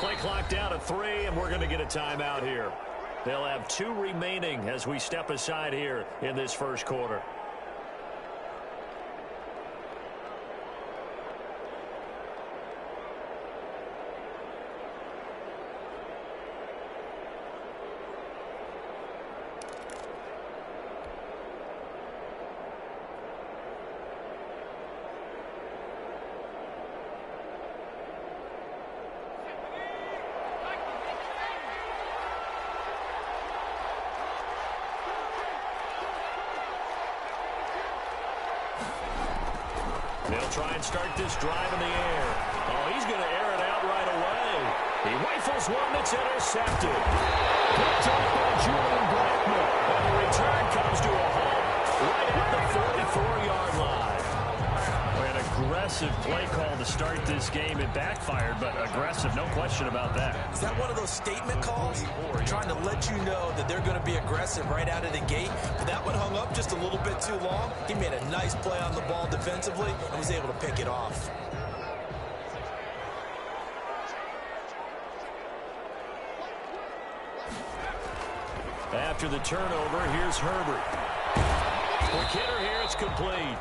Play clock down to 3, and we're going to get a timeout here. They'll have 2 remaining as we step aside here in this first quarter. They'll try and start this drive in the air. Oh, he's going to air it out right away. He rifles one that's intercepted. Picked up by Julian Blackmon. And the return comes to a halt right at the 44-yard line. An aggressive play call to start this game. It backfired, but aggressive, no question about that. Is that one of those statement calls? Trying to let you know that they're going to be aggressive right out of the gate. But that one hung up just a little bit too long. He made a nice play on the ball defensively and was able to pick it off. After the turnover, here's Herbert. Quick hitter here, it's complete.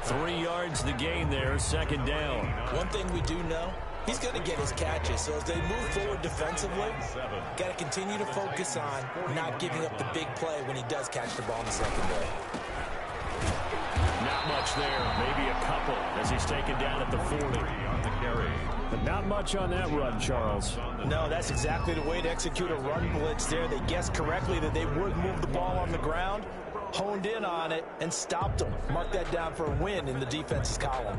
3 yards the gain there, second down. One thing we do know, he's going to get his catches. So as they move forward defensively, got to continue to focus on not giving up the big play when he does catch the ball in the secondary. Not much there, maybe a couple as he's taken down at the 40. But not much on that run, Charles. No, that's exactly the way to execute a run blitz there. They guessed correctly that they would move the ball on the ground, honed in on it, and stopped them. Mark that down for a win in the defense's column.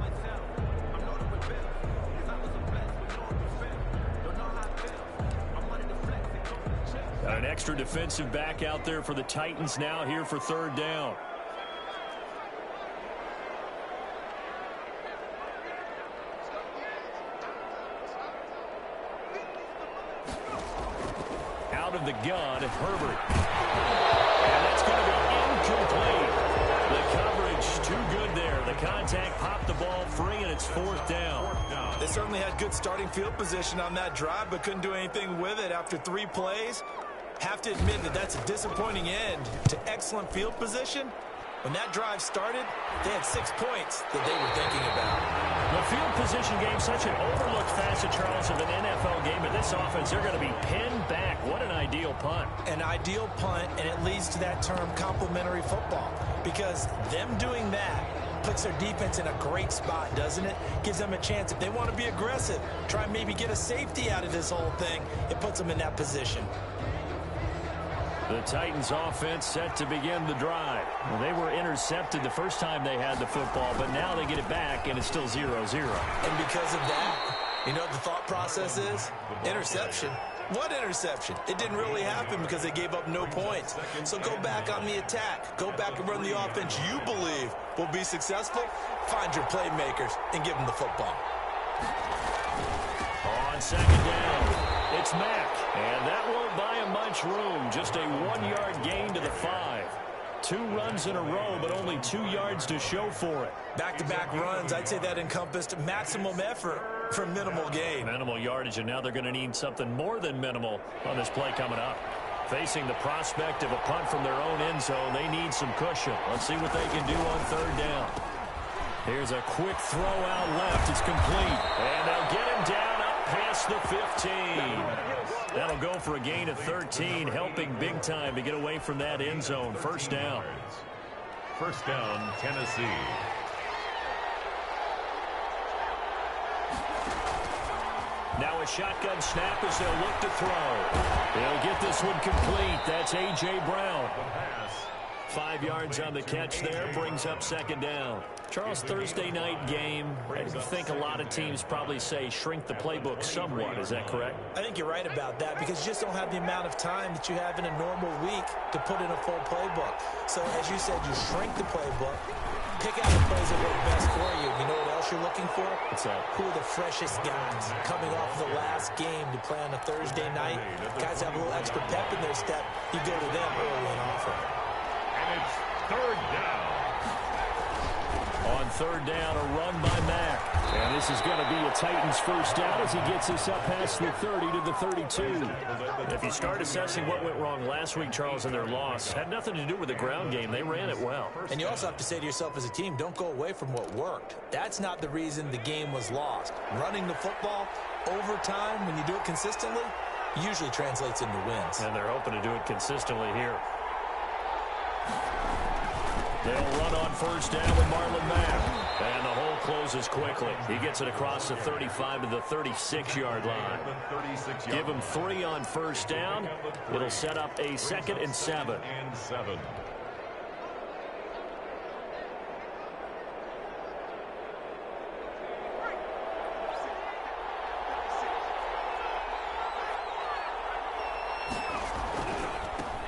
Got an extra defensive back out there for the Titans now here for third down. Out of the gun, Herbert. And that's going to be incomplete. The coverage too good there. The contact popped the ball free, and it's fourth down. They certainly had good starting field position on that drive, but couldn't do anything with it after 3 plays. Have to admit that that's a disappointing end to excellent field position. When that drive started, they had 6 points that they were thinking about. The field position game, such an overlooked facet, Charles, of an NFL game. But this offense, they're going to be pinned back. What an ideal punt. An ideal punt, and it leads to that term complementary football. Because them doing that puts their defense in a great spot, doesn't it? Gives them a chance. If they want to be aggressive, try and maybe get a safety out of this whole thing, it puts them in that position. The Titans offense set to begin the drive. Well, they were intercepted the first time they had the football, but now they get it back, and it's still 0-0. And because of that, you know what the thought process is? Interception. What interception? It didn't really happen because they gave up no points. So go back on the attack. Go back and run the offense you believe will be successful. Find your playmakers and give them the football. On second down, it's Mack. And that won't buy him much room. Just a 1-yard gain to the 5. 2 runs in a row, but only 2 yards to show for it. Back-to-back runs, I'd say that encompassed maximum effort for minimal gain. Minimal yardage, and now they're going to need something more than minimal on this play coming up. Facing the prospect of a punt from their own end zone, they need some cushion. Let's see what they can do on third down. Here's a quick throw out left. It's complete. And they'll get him down up past the 15. That'll go for a gain of 13, helping big time to get away from that end zone. First down. First down, Tennessee. Now a shotgun snap as they'll look to throw. They'll get this one complete. That's A.J. Brown. 5 yards on the catch there, brings up second down. Charles, Thursday night game, I think a lot of teams probably say shrink the playbook somewhat. Is that correct? I think you're right about that because you just don't have the amount of time that you have in a normal week to put in a full playbook. So as you said, you shrink the playbook, pick out the plays that work best for you. You know what else you're looking for? What's that? Who are the freshest guys coming off the last game to play on a Thursday night? Guys have a little extra pep in their step. You go to them early and often. And it's third down. On third down, a run by Mack. And this is going to be a Titans first down as he gets us up past the 30 to the 32. If you start assessing what went wrong last week, Charles, in their loss, had nothing to do with the ground game. They ran it well. And you also have to say to yourself as a team, don't go away from what worked. That's not the reason the game was lost. Running the football over time, when you do it consistently, usually translates into wins. And they're hoping to do it consistently here. They'll run on first down with Marlon Mack. And the hole closes quickly. He gets it across the 35 to the 36-yard line. Give him 3 on first down. It'll set up a 2nd and 7.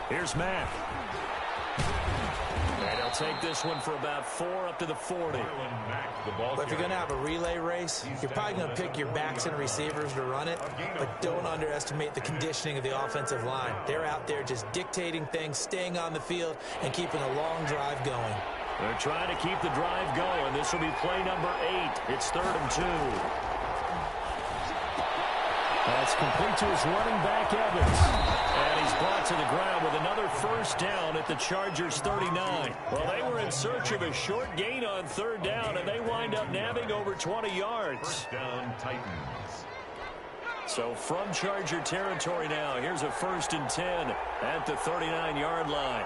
Here's Mack. And he'll take this one for about 4 up to the 40. But if you're going to have a relay race, you're probably going to pick your backs and receivers to run it, but don't underestimate the conditioning of the offensive line. They're out there just dictating things, staying on the field, and keeping a long drive going. They're trying to keep the drive going. This will be play number 8. It's 3rd and 2. That's complete to his running back, Evans. And he's brought to the ground with another first down at the Chargers' 39. Well, they were in search of a short gain on 3rd down, and they wind up nabbing over 20 yards. First down, Titans. So from Charger territory now, here's a 1st and 10 at the 39-yard line.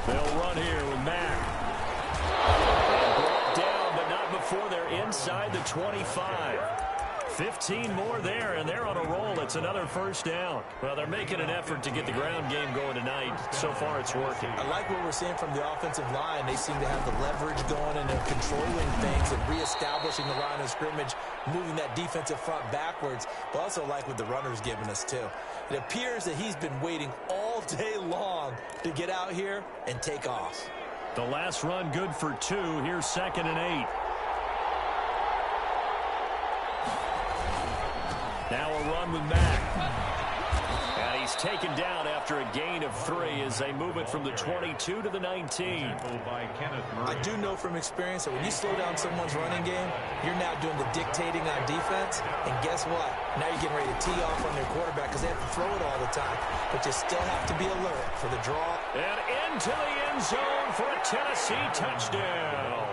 They'll run here with Mack. Before they're inside the 25. 15 more there, and they're on a roll. It's another first down. Well, they're making an effort to get the ground game going tonight. So far, it's working. I like what we're seeing from the offensive line. They seem to have the leverage going, and they're controlling things and reestablishing the line of scrimmage, moving that defensive front backwards. But also like what the runner's giving us, too. It appears that he's been waiting all day long to get out here and take off. The last run good for 2. Here's 2nd and 8. Now a run with Mack. And he's taken down after a gain of 3 as they move it from the 22 to the 19. I do know from experience that when you slow down someone's running game, you're now doing the dictating on defense. And guess what? Now you're getting ready to tee off on their quarterback because they have to throw it all the time. But you still have to be alert for the draw. And into the end zone for a Tennessee touchdown.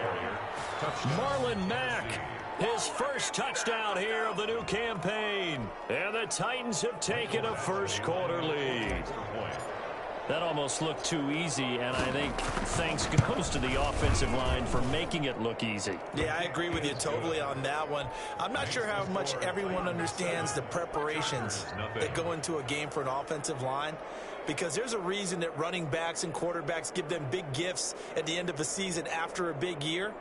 Marlon Mack. His first touchdown here of the new campaign. And the Titans have taken a first-quarter lead. That almost looked too easy, and I think thanks goes to the offensive line for making it look easy. Yeah, I agree with you totally on that one. I'm not sure how much everyone understands the preparations that go into a game for an offensive line, because there's a reason that running backs and quarterbacks give them big gifts at the end of a season after a big year.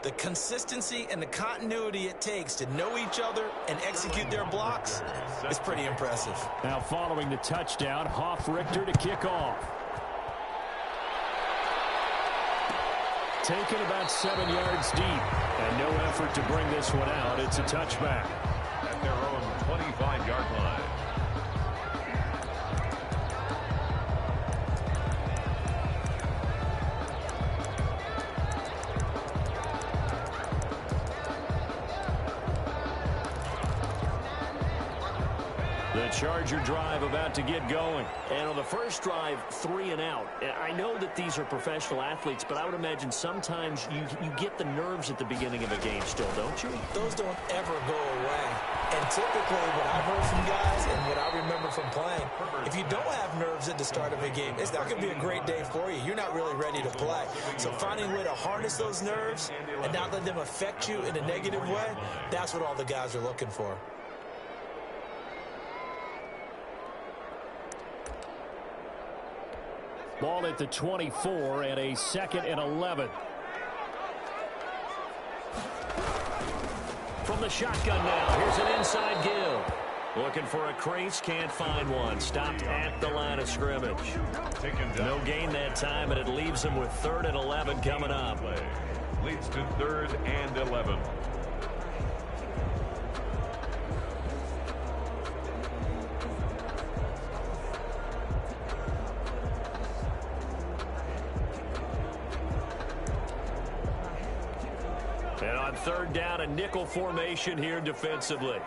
The consistency and the continuity it takes to know each other and execute their blocks is pretty impressive. Now following the touchdown, Hoff-Richter to kick off. Taken about 7 yards deep. And no effort to bring this one out. It's a touchback. At their own 25-yard line. The Charger drive about to get going. And on the first drive, 3 and out. I know that these are professional athletes, but I would imagine sometimes you get the nerves at the beginning of a game still, don't you? Those don't ever go away. And typically what I've heard from guys and what I remember from playing, if you don't have nerves at the start of a game, it's not going to be a great day for you. You're not really ready to play. So finding a way to harness those nerves and not let them affect you in a negative way, that's what all the guys are looking for. Ball at the 24 and a 2nd and 11. From the shotgun now, here's an inside give. Looking for a crease, can't find one. Stopped at the line of scrimmage. No gain that time, and it leaves them with 3rd and 11 coming up. Leads to 3rd and 11. third down, a nickel formation here defensively.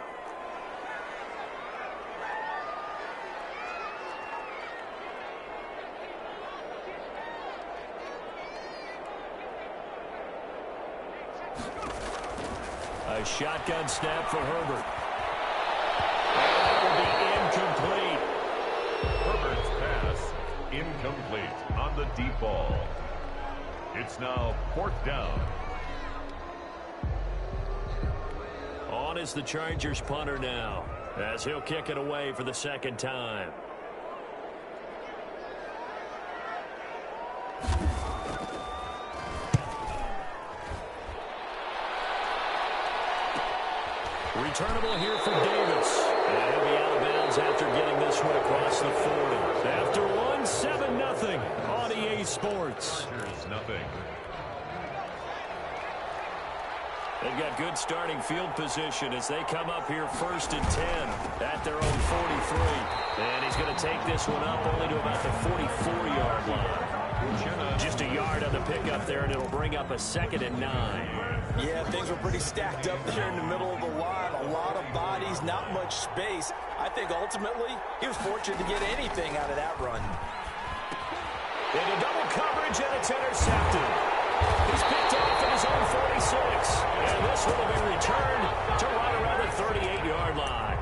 A shotgun snap for Herbert. And that will be incomplete. Herbert's pass incomplete on the deep ball. It's now 4th down. On is the Chargers punter now, as he'll kick it away for the second time. Returnable here for Davis. And he'll be out of bounds after getting this one across the 40. After one, 7-0 on EA Sports. Chargers nothing. They've got good starting field position as they come up here 1st and 10 at their own 43. And he's going to take this one up only to about the 44-yard line. Just a yard on the pickup there, and it'll bring up a 2nd and 9. Yeah, things were pretty stacked up there in the middle of the line. A lot of bodies, not much space. I think ultimately he was fortunate to get anything out of that run. Into double coverage, and it's intercepted. He's picked off at his own 46. And this one will be returned to right around the 38-yard line.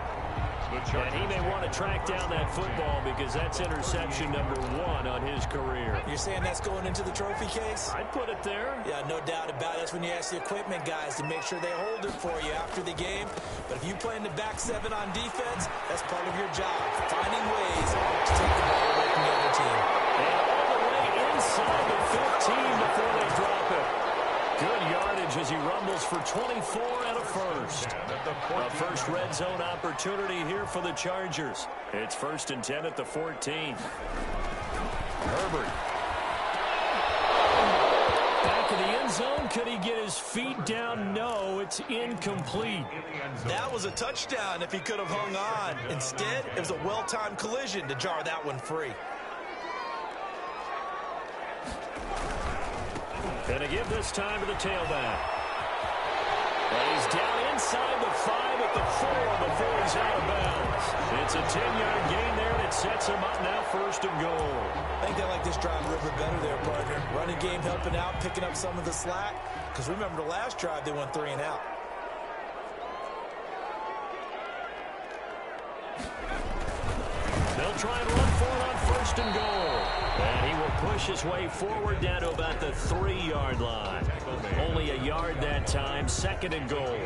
And he may want to track down that football because that's interception number 1 on his career. You're saying that's going into the trophy case? I'd put it there. Yeah, no doubt about it. That's when you ask the equipment guys to make sure they hold it for you after the game. But if you play in the back 7 on defense, that's part of your job, finding ways to take the ball away from the other team. And all the way inside the 15 before they drop it. Good yardage as he rumbles for 24 and a first. A first red zone opportunity here for the Chargers. It's 1st and 10 at the 14. Herbert. Back of the end zone. Could he get his feet down? No, it's incomplete. That was a touchdown if he could have hung on. Instead, it was a well-timed collision to jar that one free. Going to give this time to the tailback. And he's down inside the 5 at the 4 before he's out of bounds. It's a 10-yard gain there, and it sets him up now 1st and goal. I think they like this drive a little bit better there, partner. Running game helping out, picking up some of the slack. Because remember the last drive, they went 3 and out. They'll try and run for it on 1st and goal. And he will push his way forward down to about the 3-yard line. Only a yard that time, 2nd and goal.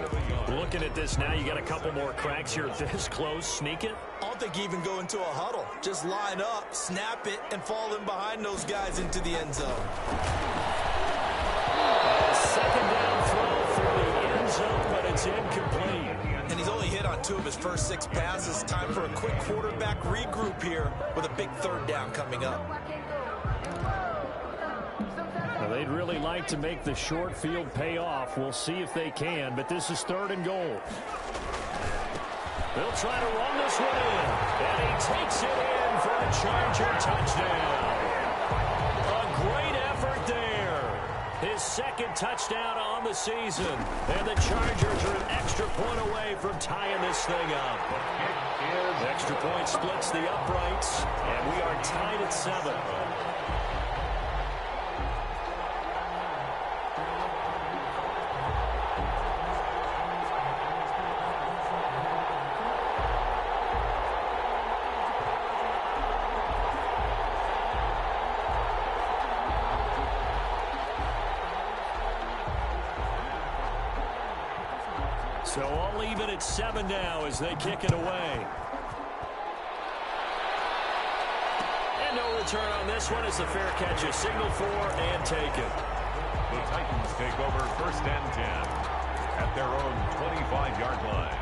Looking at this now, you got a couple more cracks here this close. Sneak it? I don't think you even go into a huddle. Just line up, snap it, and fall in behind those guys into the end zone. A 2nd down throw for the end zone, but it's incomplete. And he's only hit on 2 of his first 6 passes. Time for a quick quarterback regroup here with a big 3rd down coming up. Now, they'd really like to make the short field pay off. We'll see if they can, but this is 3rd and goal. They'll try to run this one in, and he takes it in for a Charger touchdown. A great effort there. His 2nd touchdown on the season, and the Chargers are an extra point away from tying this thing up. Extra point splits the uprights, and we are tied at 7. So all even at 7 now as they kick it away. And no return on this one as the fair catch is signaled for and taken. The Titans take over 1st and 10 at their own 25-yard line.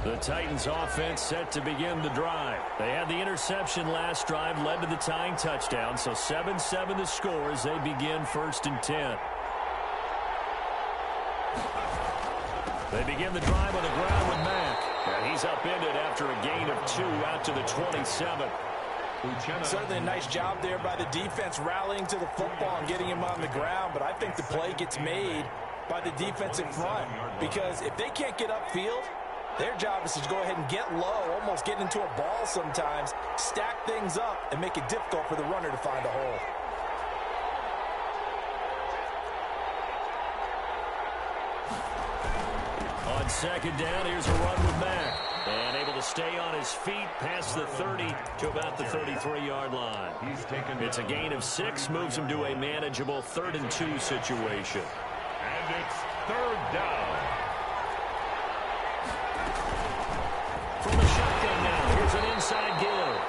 The Titans offense set to begin the drive. They had the interception last drive, led to the tying touchdown, so 7-7 the score as they begin 1st and 10. They begin the drive on the ground with Mack. And he's upended after a gain of 2 out to the 27. Certainly a nice job there by the defense rallying to the football and getting him on the ground, but I think the play gets made by the defensive front because if they can't get upfield, their job is to go ahead and get low, almost get into a ball sometimes, stack things up, and make it difficult for the runner to find a hole. On second down, here's a run with Mack. And able to stay on his feet past the 30 to about the 33-yard line. It's a gain of 6, moves him to a manageable 3rd and 2 situation. And it's 3rd down. From the shotgun now, here's an inside give.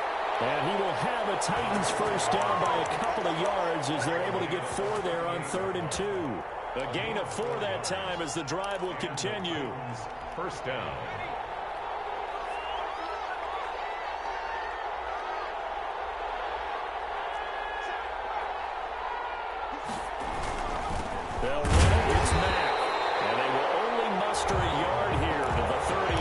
And he will have a Titans first down by a couple of yards as they're able to get 4 there on 3rd and 2. A gain of 4 that time as the drive will continue. First down. They'll run it. It's Mack. And they will only muster a yard here to the 38.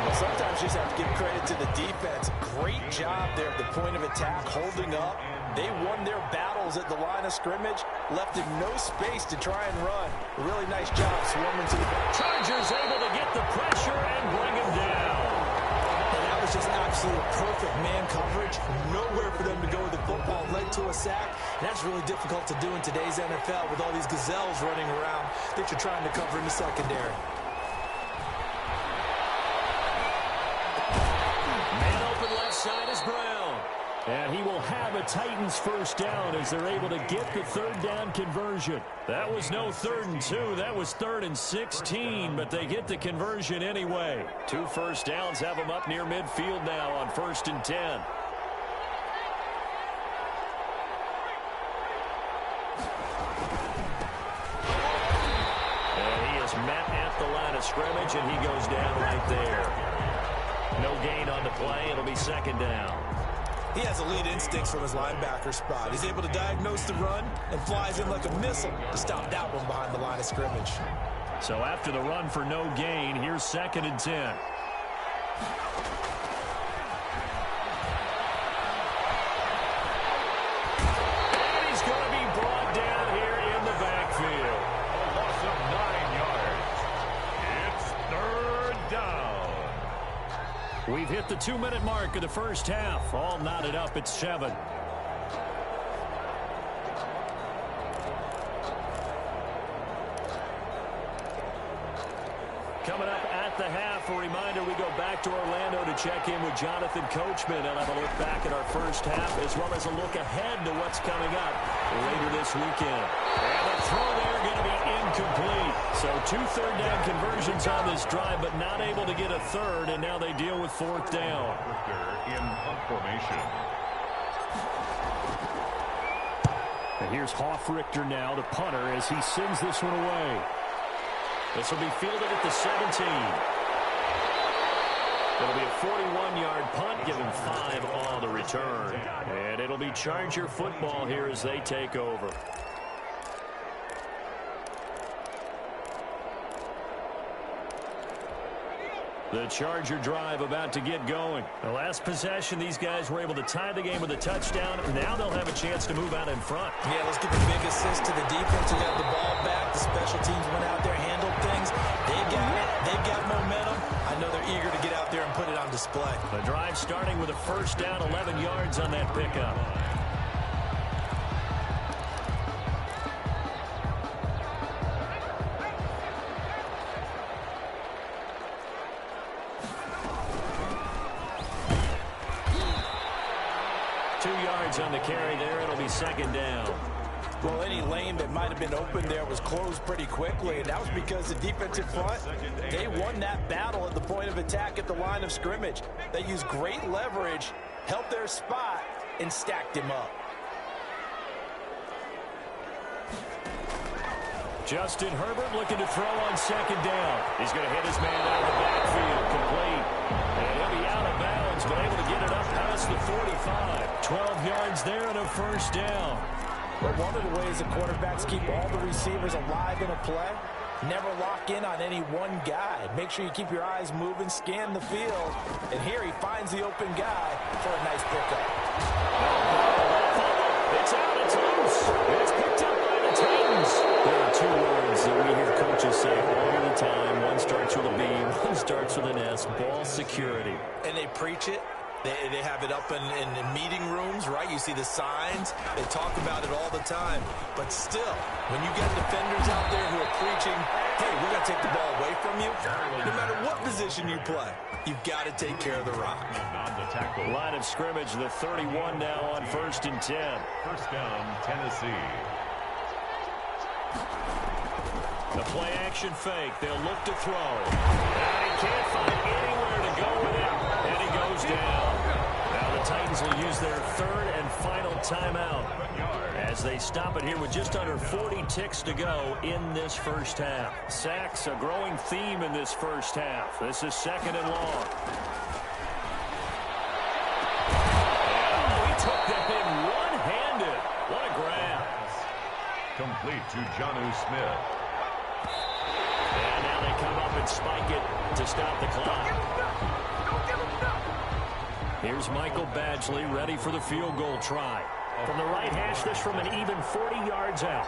Well, sometimes you just have to give credit to the defense. Great job there at the point of attack, holding up. They won their battles at the line of scrimmage, left him no space to try and run. A really nice job swarming to the Chargers able to get the pressure and bring him down. And that was just absolute perfect man coverage. Nowhere for them to go with the football. Led to a sack. And that's really difficult to do in today's NFL with all these gazelles running around that you're trying to cover in the secondary. Man open left side is Brown. And he will have a Titans first down as they're able to get the 3rd down conversion. That was no 3rd and 2. That was 3rd and 16, but they get the conversion anyway. 2 first downs have them up near midfield now on 1st and 10. And he is met at the line of scrimmage, and he goes down right there. No gain on the play. It'll be 2nd down. He has elite instincts from his linebacker spot. He's able to diagnose the run and flies in like a missile to stop that one behind the line of scrimmage. So after the run for no gain, here's 2nd and 10. And he's going to be brought down here in the backfield. A loss of 9 yards. It's 3rd down. We've hit the 2-minute mark of the first half. All knotted up at 7. Coming up at the half, a reminder we go back to Orlando to check in with Jonathan Coachman and have a look back at our first half as well as a look ahead to what's coming up later this weekend. And the throw there going to be incomplete. So 2 third down conversions on this drive, but not able to get a 3rd, and now they deal with 4th down. In punt formation. And here's Hoffrichter now, the punter, as he sends this one away. This will be fielded at the 17. It'll be a 41-yard punt, giving 5 on the return. And it'll be Charger football here as they take over. The Charger drive about to get going. The last possession, these guys were able to tie the game with a touchdown. Now they'll have a chance to move out in front. Yeah, let's give a big assist to the defense who got the ball back. The special teams went out there, handled things. They've got it. They've got momentum. I know they're eager to get out there and put it on display. The drive starting with a first down, 11 yards on that pickup. On the carry there, it'll be 2nd down. Well, any lane that might have been open there was closed pretty quickly, and that was because the defensive front, they won that battle at the point of attack at the line of scrimmage. They used great leverage, held their spot, and stacked him up. Justin Herbert looking to throw on 2nd down. He's going to hit his man out of the backfield, complete. And he'll be out of bounds, but able to get it up past the 45. 12 yards there and a first down. Well, one of the ways the quarterbacks keep all the receivers alive in a play Never lock in on any one guy. Make sure you keep your eyes moving, scan the field. And here he finds the open guy for a nice pickup. It's out, it's loose. It's picked up by the Titans. There are two words that we hear coaches say all the time. One starts with a B, one starts with an S. Ball security. And they preach it. They have it up in meeting rooms, right? You see the signs. They talk about it all the time. But still, when you get defenders out there who are preaching, hey, we're going to take the ball away from you, no matter what position you play, you've got to take care of the rock. Line of scrimmage, the 31 now on 1st and 10. First down, Tennessee. The play action fake. They'll look to throw. And he can't find anywhere to go with it. And he goes down. Now the Titans will use their third and final timeout as they stop it here with just under 40 ticks to go in this first half. Sacks, a growing theme in this first half. This is 2nd and long. He took that in one-handed. What a grab. Complete to Jonnu Smith. And now they come up and spike it to stop the clock. Here's Michael Badgley ready for the field goal try. From the right hash, this from an even 40 yards out.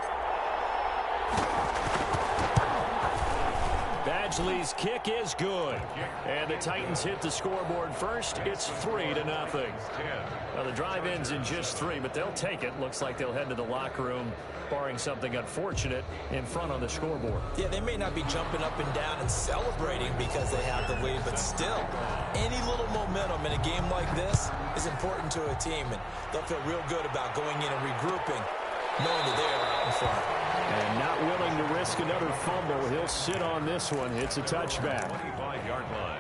Badgley's kick is good. And the Titans hit the scoreboard first. It's 3-0. Now the drive ends in just 3, but they'll take it. Looks like they'll head to the locker room, barring something unfortunate, in front on the scoreboard. Yeah, they may not be jumping up and down and celebrating because they have the lead, but still, any little momentum in a game like this is important to a team, and they'll feel real good about going in and regrouping, knowing that they are out in front. And not willing to risk another fumble. He'll sit on this one. It's a touchback. 25-yard line.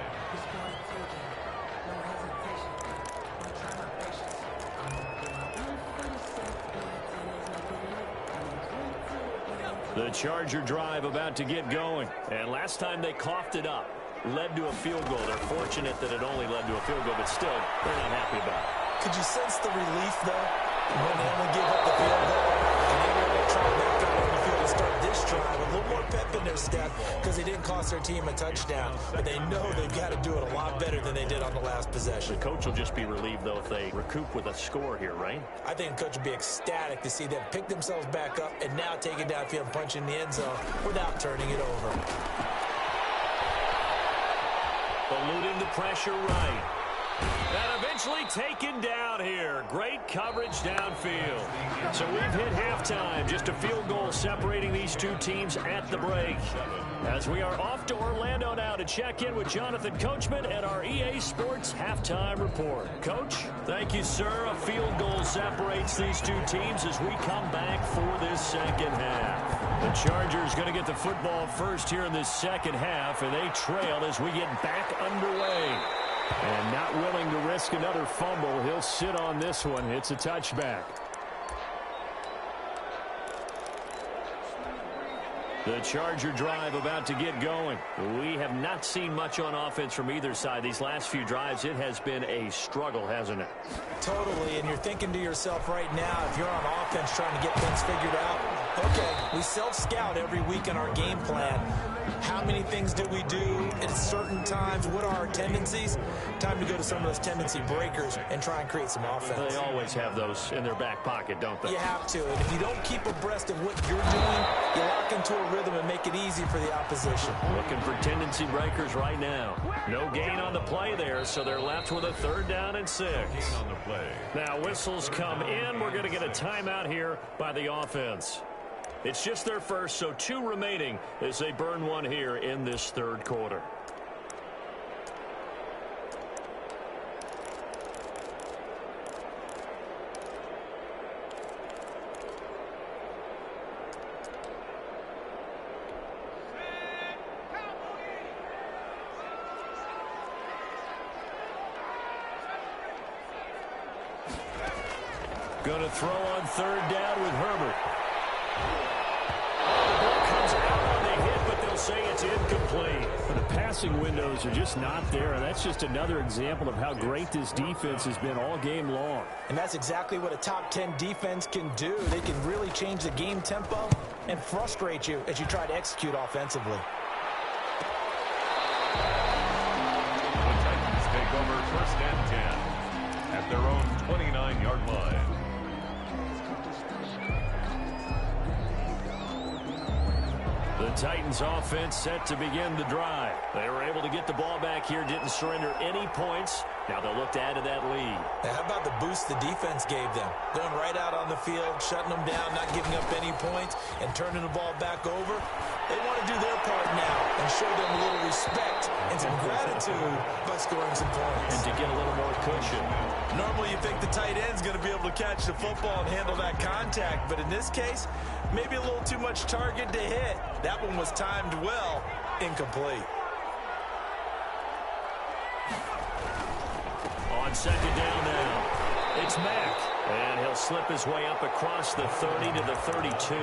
The Charger drive about to get going. And last time they coughed it up, led to a field goal. They're fortunate that it only led to a field goal, but still, they're not happy about it. Could you sense the relief, though, when they only give up the field goal and they were able to try back out on the field and start this drive with a little more pep in their step because they didn't cost their team a touchdown, but they know they've got to do it a lot better than they did on the last possession. The coach will just be relieved, though, if they recoup with a score here, right? I think the coach will be ecstatic to see them pick themselves back up and now take it downfield and punch in the end zone without turning it over. Eluding the pressure right. And eventually taken down here. Great coverage downfield. So we've hit halftime. Just a field goal separating these two teams at the break. As we are off to Orlando now to check in with Jonathan Coachman at our EA Sports Halftime Report. Coach? Thank you, sir. A field goal separates these two teams as we come back for this second half. The Chargers going to get the football first here in this second half, and they trail as we get back underway. And not willing to risk another fumble. He'll sit on this one. It's a touchback. The Charger drive about to get going. We have not seen much on offense from either side. These last few drives, it has been a struggle, hasn't it? Totally, and you're thinking to yourself right now, if you're on offense trying to get things figured out, okay, we self-scout every week in our game plan. How many things did we do at certain times? What are our tendencies? Time to go to some of those tendency breakers and try and create some offense. They always have those in their back pocket, don't they? You have to, and if you don't keep abreast of what you're doing, you lock into a rhythm and make it easy for the opposition. Looking for tendency breakers right now. No gain on the play there, so they're left with a 3rd down and 6. On the play. Now whistles come in. We're going to get a timeout here by the offense. It's just their first, so 2 remaining as they burn one here in this 3rd quarter. Going to throw on 3rd down with Herbert. Say it's incomplete. The passing windows are just not there, and that's just another example of how great this defense has been all game long. And that's exactly what a top 10 defense can do. They can really change the game tempo and frustrate you as you try to execute offensively. The Titans take over 1st and 10 at their own 29-yard line. The Titans offense set to begin the drive. They were able to get the ball back here, didn't surrender any points. Now they'll look to add to that lead. Now, how about the boost the defense gave them? Going right out on the field, shutting them down, not giving up any points, and turning the ball back over. They want to do their part now and show them a little respect and some gratitude by scoring some points. And to get a little more cushion. Normally you think the tight end's going to be able to catch the football and handle that contact, but in this case, maybe a little too much target to hit. That one was timed well, incomplete. On 2nd down now, it's Mack. And he'll slip his way up across the 30 to the 32.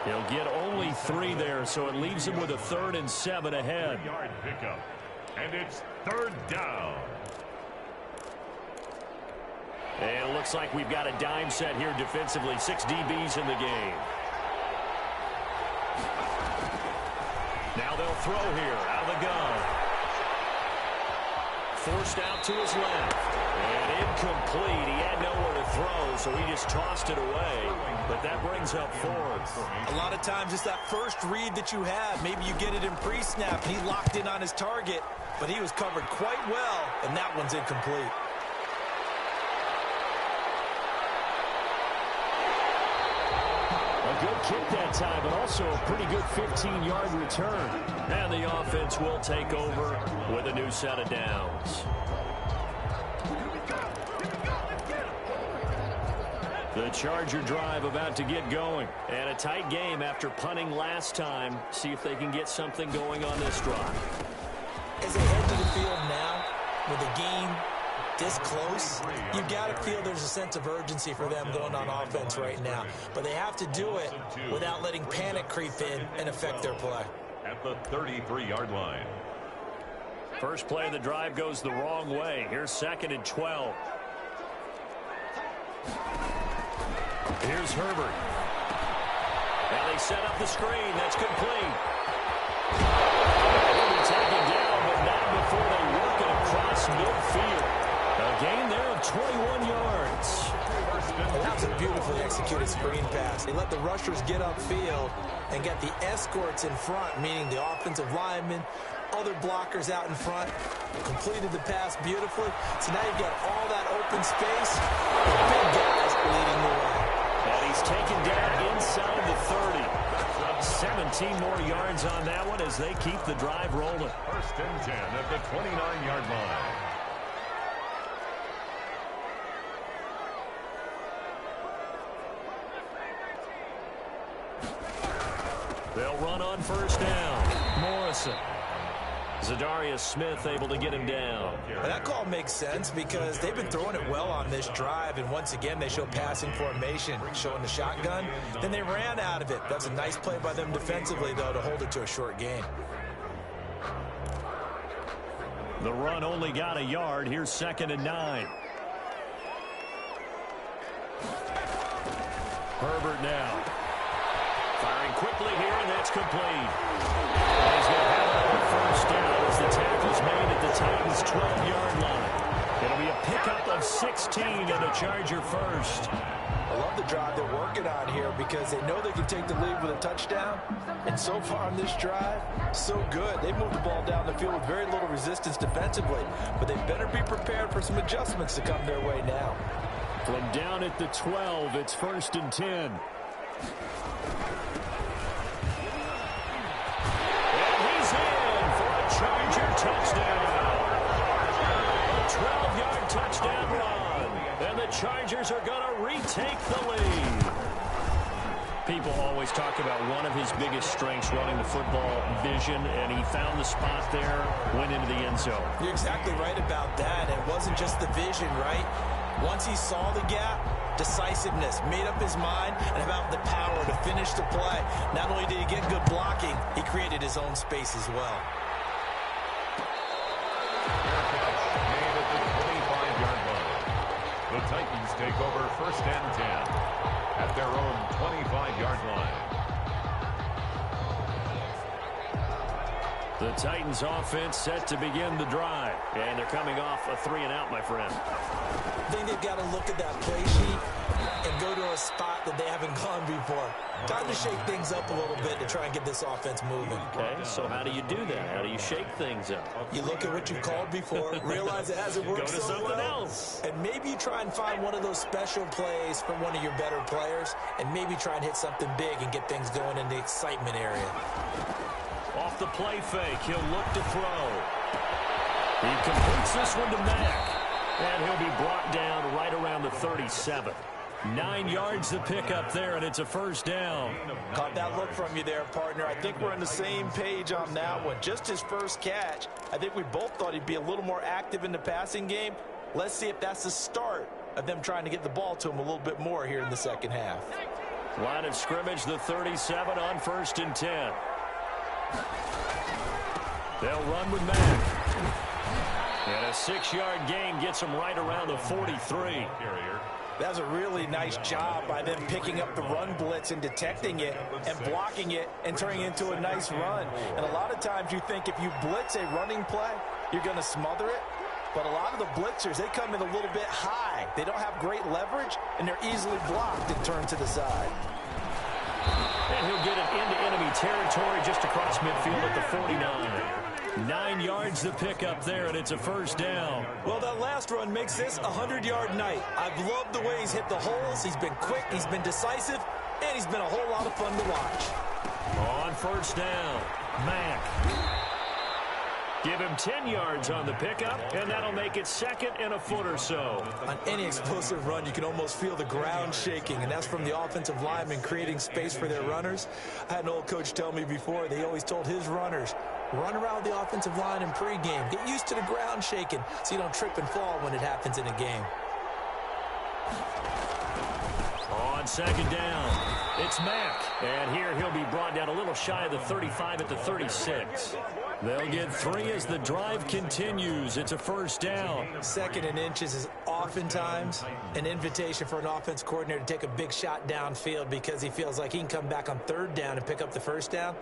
He'll get only 3 there, so it leaves him with a 3rd and 7 ahead. Yard pickup. And it's 3rd down. And it looks like we've got a dime set here defensively. 6 DBs in the game. Now they'll throw here out of the gun. Forced out to his left. And incomplete. He had nowhere to throw, so he just tossed it away. But that brings up 4th. A lot of times it's that first read that you have. Maybe you get it in pre-snap, and he locked in on his target, but he was covered quite well, and that one's incomplete. A good kick that time, but also a pretty good 15-yard return. And the offense will take over with a new set of downs. The Charger drive about to get going. And a tight game after punting last time. See if they can get something going on this drive. As they head to the field now, with the game this close, you've got to feel there's a sense of urgency for them going on offense right now. But they have to do it without letting panic creep in and affect their play. At the 33-yard line. First play of the drive goes the wrong way. Here's 2nd and 12. Here's Herbert. Now they set up the screen. That's complete. They'll be taken down, but not before they work it across midfield. A gain there of 21 yards. And that was a beautifully executed screen pass. They let the rushers get upfield and get the escorts in front, meaning the offensive linemen, other blockers out in front. Completed the pass beautifully. So now you've got all that open space. The big guys leading the way. And he's taken down inside the 30. 17 more yards on that one as they keep the drive rolling. 1st and 10 at the 29-yard line. They'll run on 1st down. Morrison. Zadarius Smith able to get him down. Well, that call makes sense because they've been throwing it well on this drive, and once again they show passing formation, showing the shotgun. Then they ran out of it. That's a nice play by them defensively, though, to hold it to a short gain. The run only got a yard. Here's 2nd and 9. Herbert now. Firing quickly here, and that's complete. And he's going to have it on 1st down as the tackle's made at the Titans' 12-yard line. It'll be a pickup of 16 and a Charger first. I love the drive they're working on here because they know they can take the lead with a touchdown. And so far on this drive, so good. They moved the ball down the field with very little resistance defensively. But they better be prepared for some adjustments to come their way now. From down at the 12, it's 1st and 10. Charger touchdown. A 12-yard touchdown run. And the Chargers are going to retake the lead. People always talk about one of his biggest strengths running the football, vision, and he found the spot there, went into the end zone. You're exactly right about that. It wasn't just the vision, right? Once he saw the gap, decisiveness, made up his mind, and about the power to finish the play. Not only did he get good blocking, he created his own space as well. Made at the 25-yard line. The Titans take over 1st and 10 at their own 25-yard line. The Titans offense set to begin the drive. And they're coming off a 3-and-out, my friend. I think they've got to look at that play sheet and go to a spot that they haven't gone before. Time to shake things up a little bit to try and get this offense moving. Okay, so how do you do that? How do you shake things up? You look at what you've called before, realize it hasn't worked Go to so something well, else. and maybe you try and find one of those special plays from one of your better players, and maybe try and hit something big and get things going in the excitement area. Off the play fake, he'll look to throw. He completes this one to Mack. And he'll be brought down right around the 37. 9 yards to pick up there, and it's a first down. Caught that look from you there, partner. I think we're on the same page on that one. Just his first catch. I think we both thought he'd be a little more active in the passing game. Let's see if that's the start of them trying to get the ball to him a little bit more here in the second half. Line of scrimmage, the 37 on 1st and 10. They'll run with Mack. And a 6-yard gain gets them right around the 43. That was a really nice job by them picking up the run blitz and detecting it and blocking it and turning it into a nice run. And a lot of times you think if you blitz a running play, you're going to smother it. But a lot of the blitzers, they come in a little bit high. They don't have great leverage, and they're easily blocked and turned to the side. And he'll get it into enemy territory just across midfield at the 49. 9 yards to pick up there, and it's a first down. Well, that last run makes this a 100-yard night. I've loved the way he's hit the holes. He's been quick, he's been decisive, and he's been a whole lot of fun to watch. On first down, Mack. Give him 10 yards on the pickup, and that'll make it 2nd and a foot or so. On any explosive run, you can almost feel the ground shaking, and that's from the offensive linemen creating space for their runners. I had an old coach tell me before, they always told his runners, run around the offensive line in pregame. Get used to the ground shaking so you don't trip and fall when it happens in a game. On 2nd down, it's Mack. And here he'll be brought down a little shy of the 35 at the 36. They'll get 3 as the drive continues. It's a first down. 2nd and inches is oftentimes an invitation for an offense coordinator to take a big shot downfield because he feels like he can come back on 3rd down and pick up the first down.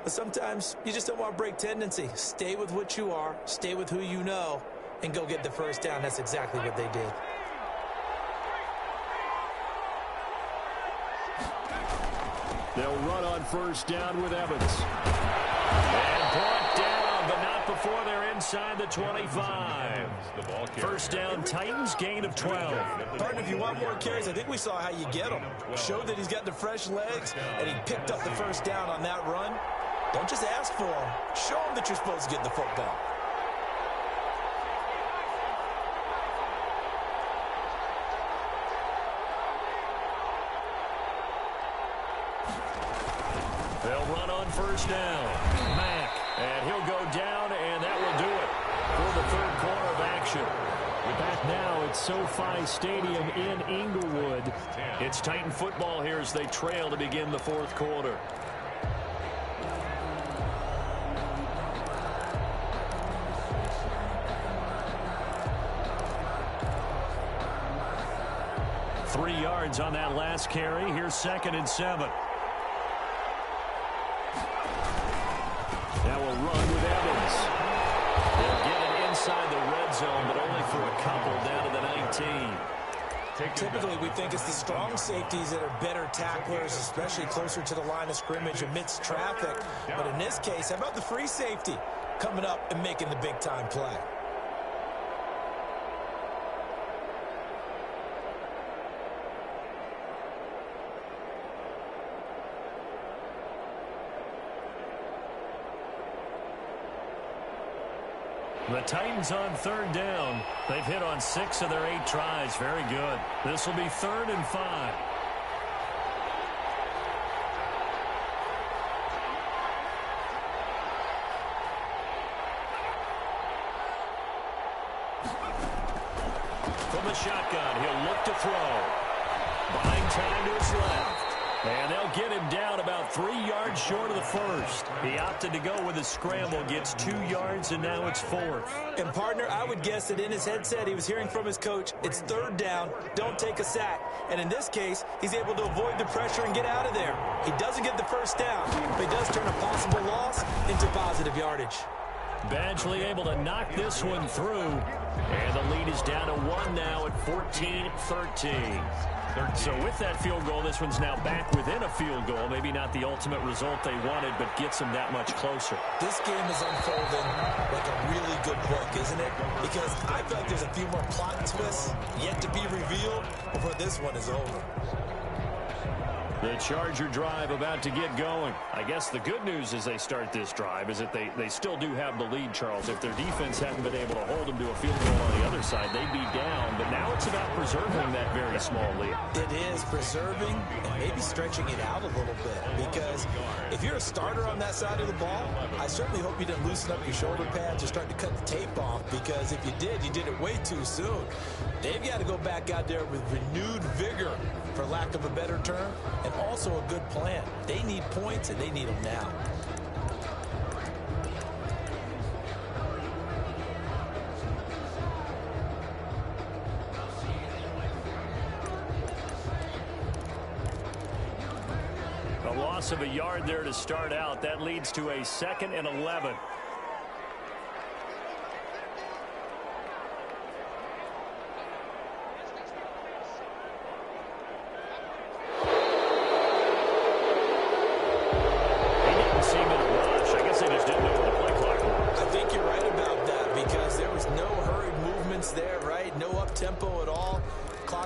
But sometimes you just don't want to break tendency. Stay with what you are, stay with who you know, and go get the first down. That's exactly what they did. They'll run on first down with Evans. And brought down, but not before they're inside the 25. First down, Titans, gain of 12. Partner, if you want more carries, I think we saw how you get him. Showed that he's got the fresh legs, and he picked up the first down on that run. Don't just ask for him. Show him that you're supposed to get the football. They'll run on first down. Mack, and he'll go down, and that will do it for the 3rd quarter of action. We're back now at SoFi Stadium in Inglewood. It's Titan football here as they trail to begin the 4th quarter. Three yards on that last carry. Here's 2nd and 7. Now we'll run with Evans. They'll get it inside the red zone, but only for a couple down to the 19. Typically, we think it's the strong safeties that are better tacklers, especially closer to the line of scrimmage amidst traffic. But in this case, how about the free safety coming up and making the big-time play? The Titans on 3rd down. They've hit on 6 of their 8 tries. Very good. This will be 3rd and 5. From the shotgun, he'll look to throw. Buying time to his left. And they'll get him down about 3 yards short of the first. He opted to go with a scramble, gets 2 yards, and now it's 4th. And, partner, I would guess that in his headset he was hearing from his coach, it's 3rd down, don't take a sack. And in this case, he's able to avoid the pressure and get out of there. He doesn't get the first down, but he does turn a possible loss into positive yardage. Badgley able to knock this one through. And the lead is down to 1 now at 14-13. So with that field goal, this one's now back within a field goal. Maybe not the ultimate result they wanted, but gets them that much closer. This game is unfolding like a really good book, isn't it? Because I feel like there's a few more plot twists yet to be revealed before this one is over. The Charger drive about to get going. I guess the good news as they start this drive is that they still do have the lead, Charles. If their defense hadn't been able to hold them to a field goal on the other side, they'd be down. But now it's about preserving that very small lead. It is preserving and maybe stretching it out a little bit. Because if you're a starter on that side of the ball, I certainly hope you didn't loosen up your shoulder pads or start to cut the tape off. Because if you did it way too soon. They've got to go back out there with renewed vigor, for lack of a better term, and also a good plan. They need points, and they need them now. A loss of a yard there to start out. That leads to a 2nd and 11.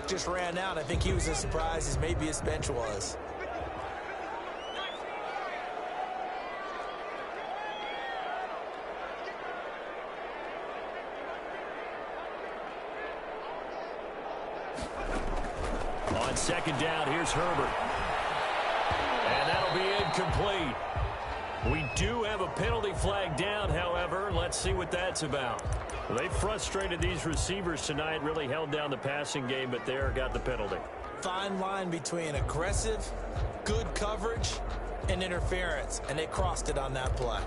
Just ran out. I think he was as surprised as maybe his bench was. On 2nd down, here's Herbert. And that'll be incomplete. We do have a penalty flag down, however. Let's see what that's about. Well, they frustrated these receivers tonight, really held down the passing game, but there got the penalty. Fine line between aggressive, good coverage, and interference, and they crossed it on that play.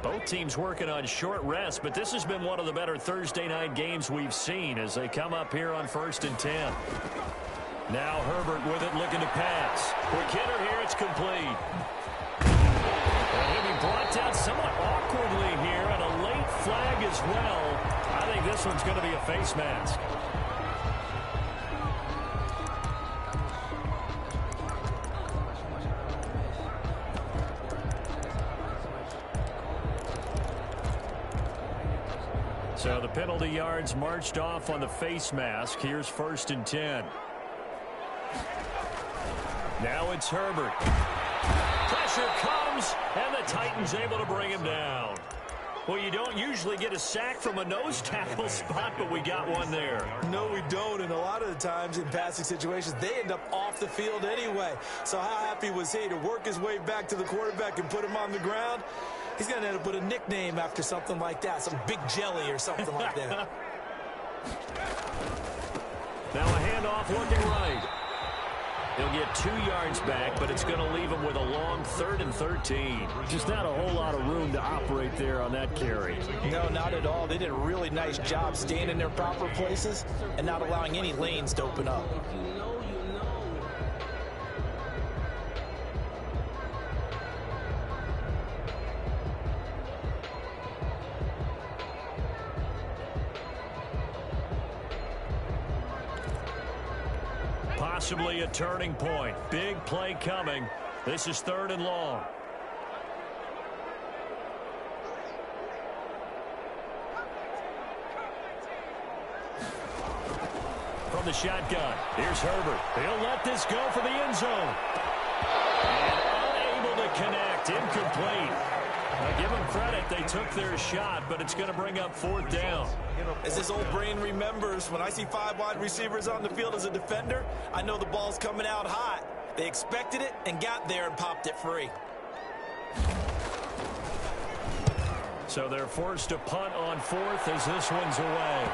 Both teams working on short rest, but this has been one of the better Thursday night games we've seen as they come up here on 1st and 10. Now Herbert with it, looking to pass. Quick hitter here, it's complete. And he'll be brought down somewhat awkwardly here, and a late flag as well. I think this one's going to be a face mask. So the penalty yards marched off on the face mask. Here's 1st and 10. Now it's Herbert. Pressure comes, and the Titans able to bring him down. Well, you don't usually get a sack from a nose tackle spot, but we got one there. No, we don't, and a lot of the times in passing situations, they end up off the field anyway. So how happy was he to work his way back to the quarterback and put him on the ground? He's going to end up with a nickname after something like that, some Big Jelly or something like that. Now a handoff looking right. He'll get 2 yards back, but it's going to leave him with a long 3rd and 13. Just not a whole lot of room to operate there on that carry. No, not at all. They did a really nice job staying in their proper places and not allowing any lanes to open up. Possibly a turning point. Big play coming. This is 3rd and long. From the shotgun, here's Herbert. He'll let this go for the end zone. And unable to connect. Incomplete. Now give them credit. They took their shot, but it's going to bring up 4th down. As this old brain remembers, when I see 5 wide receivers on the field as a defender, I know the ball's coming out hot. They expected it and got there and popped it free. So they're forced to punt on 4th as this one's away.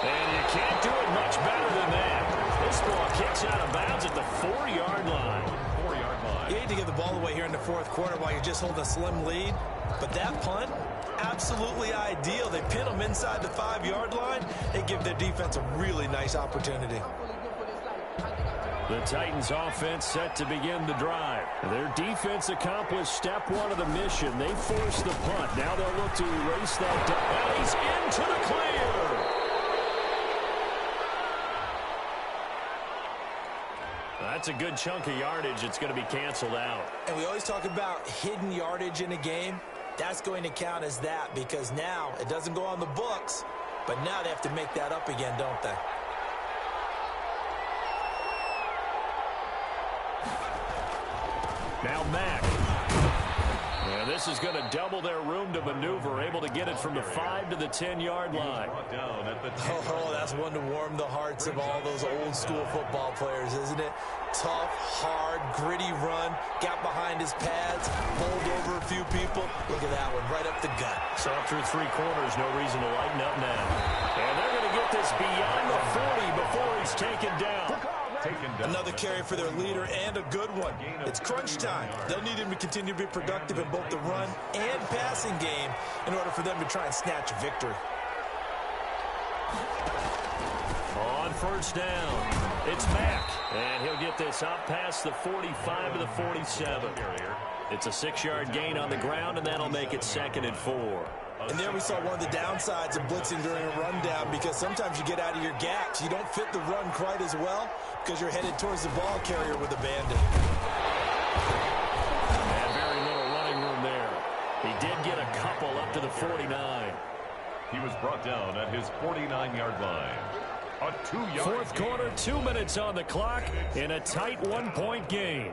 And you can't do it much better than that. This ball kicks out of bounds at the 4-yard line. 4-yard line. You hate to give the ball away here in the fourth quarter while you're just holding a slim lead. But that punt, absolutely ideal. They pin them inside the 5-yard line. They give their defense a really nice opportunity. The Titans offense set to begin the drive. Their defense accomplished step one of the mission. They forced the punt. Now they'll look to erase that. And he's into the clear. That's a good chunk of yardage. It's going to be canceled out. And we always talk about hidden yardage in a game. That's going to count as that because now it doesn't go on the books, but now they have to make that up again, don't they? Now Mack. And this is going to double their room to maneuver, able to get it from the 5 to the 10-yard line. Oh, that's one to warm the hearts of all those old school football players, isn't it? Tough, hard, gritty run, got behind his pads, bowled over a few people. Look at that one, right up the gut. So up through 3 quarters, no reason to lighten up now. And they're going to get this beyond the 40 before he's taken down. Another carry for their leader and a good one. It's crunch time. They'll need him to continue to be productive in both the run and passing game in order for them to try and snatch a victory. On first down, it's Mack. And he'll get this up past the 45 to the 47. It's a 6-yard gain on the ground, and that'll make it 2nd and 4. And there we saw one of the downsides of blitzing during a rundown because sometimes you get out of your gaps. You don't fit the run quite as well because you're headed towards the ball carrier with abandon. And very little running room there. He did get a couple up to the 49. He was brought down at his 49-yard line. A 2-yard Fourth quarter, 2 minutes on the clock in a tight 1-point game.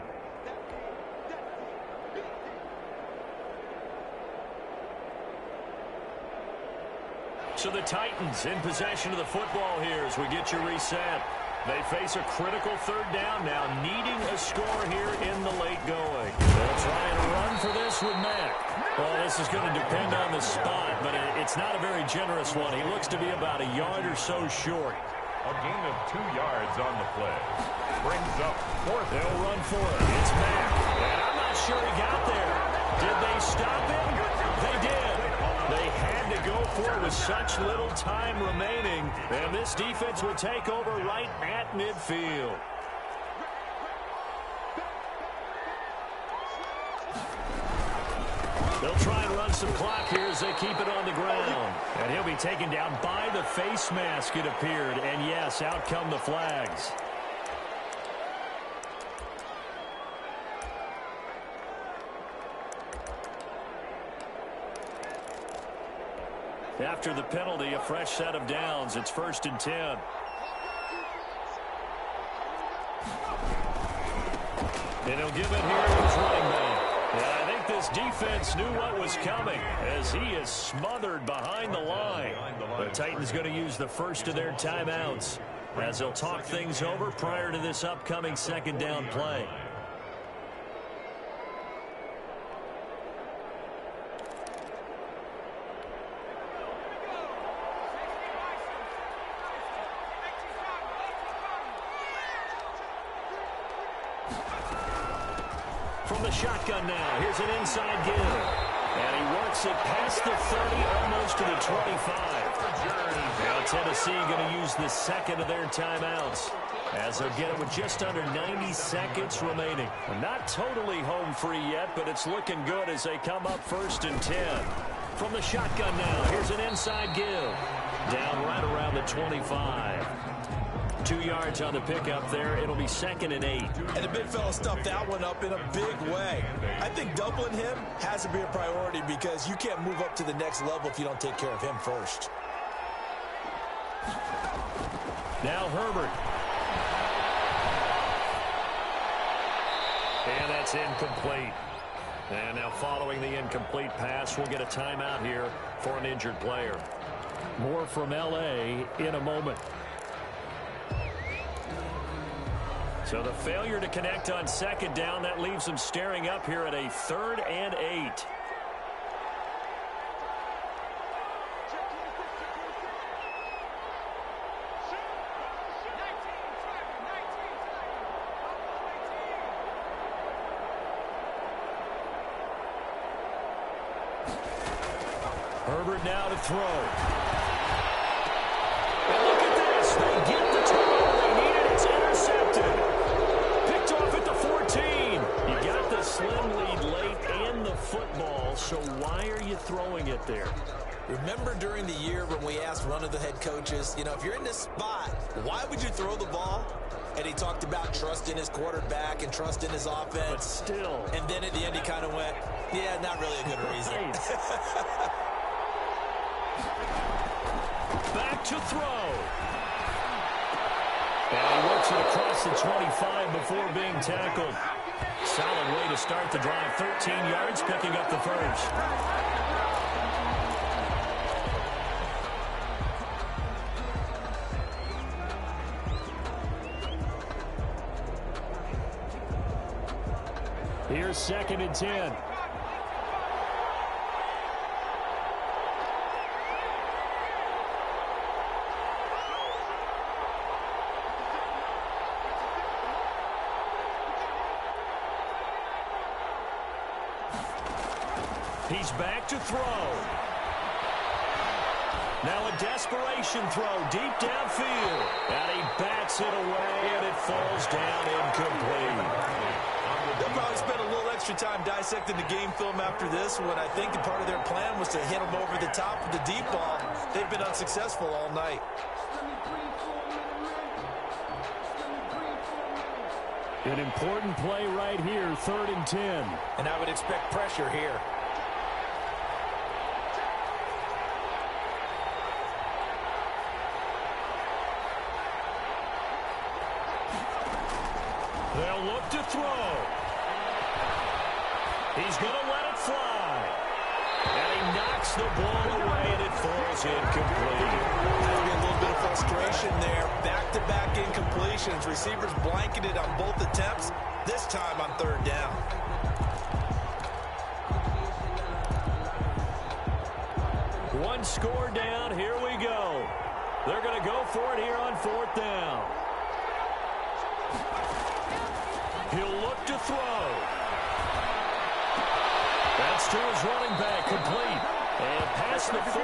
So the Titans in possession of the football here as we get you reset. They face a critical 3rd down now, needing a score here in the late going. They'll try and run for this with Mack. Well, this is going to depend on the spot, but it's not a very generous one. He looks to be about a yard or so short. A gain of 2 yards on the play. Brings up 4th. They'll run for it. It's Mack. And I'm not sure he got there. Did they stop him? They did. They had to go for it with such little time remaining. And this defense will take over right at midfield. They'll try and run some clock here as they keep it on the ground. And he'll be taken down by the face mask, it appeared. And yes, out come the flags. After the penalty, a fresh set of downs. It's 1st and 10. And he'll give it here to his running back. And I think this defense knew what was coming as he is smothered behind the line. The Titans going to use the first of their timeouts as they'll talk things over prior to this upcoming 2nd down play. From the shotgun now, here's an inside give. And he works it past the 30, almost to the 25. Now Tennessee going to use the 2nd of their timeouts as they'll get it with just under 90 seconds remaining. Not totally home free yet, but it's looking good as they come up 1st and 10. From the shotgun now, here's an inside give. Down right around the 25. 2 yards on the pickup there. It'll be 2nd and 8. And the big fella stuffed that one up in a big way. I think doubling him has to be a priority because you can't move up to the next level if you don't take care of him first. Now Herbert. And that's incomplete. And now following the incomplete pass, we'll get a timeout here for an injured player. More from L.A. in a moment. So the failure to connect on 2nd down, that leaves them staring up here at a 3rd and 8. Herbert now to throw. And look at this. They get the turnover they needed. It's intercepted. Picked off at the 14. You got the slim lead late and the football, so why are you throwing it there? Remember during the year when we asked one of the head coaches, if you're in this spot, why would you throw the ball? And he talked about trust in his quarterback and trust in his offense. But still. And then at the end he kind of went, yeah, not really a good reason. Back to throw. And he works it across the 25 before being tackled. Solid way to start the drive. 13 yards, picking up the first. Here's 2nd and 10. He's back to throw. Now a desperation throw deep downfield. And he bats it away, and it falls down incomplete. They'll probably spend a little extra time dissecting the game film after this when I think the part of their plan was to hit them over the top with the deep ball. They've been unsuccessful all night. An important play right here, 3rd and 10. And I would expect pressure here. They'll look to throw. He's going to let it fly. And he knocks the ball away, and it falls incomplete. There'll be a little bit of frustration there. Back-to-back incompletions. Receivers blanketed on both attempts, this time on 3rd down. One score down. Here we go. They're going to go for it here on 4th down. He'll look to throw. That's to his running back, complete. And past the 40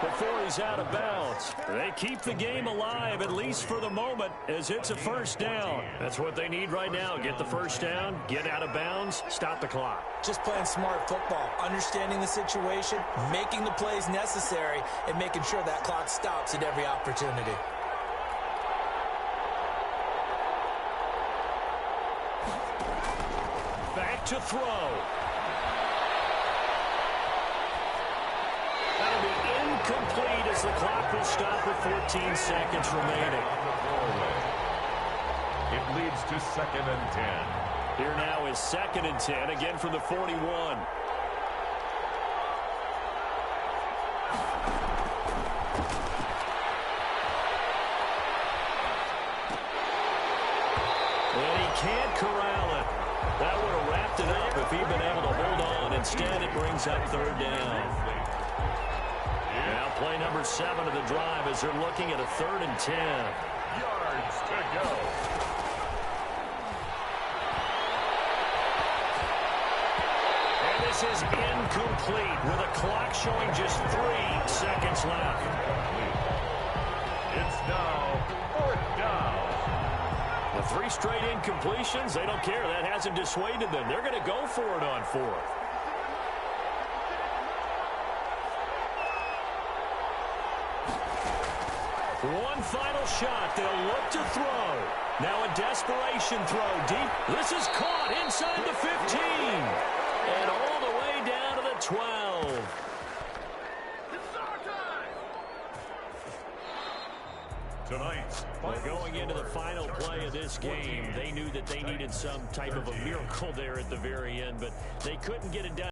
before he's out of bounds. They keep the game alive, at least for the moment, as it's a 1st down. That's what they need right now. Get the 1st down, get out of bounds, stop the clock. Just playing smart football, understanding the situation, making the plays necessary, and making sure that clock stops at every opportunity. Back to throw. That'll be incomplete as the clock will stop with 14 seconds remaining. It leads to 2nd and 10. Here now is 2nd and 10, again from the 41. And he can't corral it. That would have wrapped it up if he'd been able to hold on. Instead, it brings up 3rd down. Now play number 7 of the drive as they're looking at a 3rd and 10. Yards to go. And this is incomplete with a clock showing just 3 seconds left. It's now 4th down. The 3 straight incompletions, they don't care. That hasn't dissuaded them. They're going to go for it on 4th. One final shot. They'll look to throw. Now a desperation throw deep. This is caught inside the 15. And all the way down to the 12. Tonight's Going into the final play of this game, they knew that they needed some type of a miracle there at the very end, but they couldn't get it done.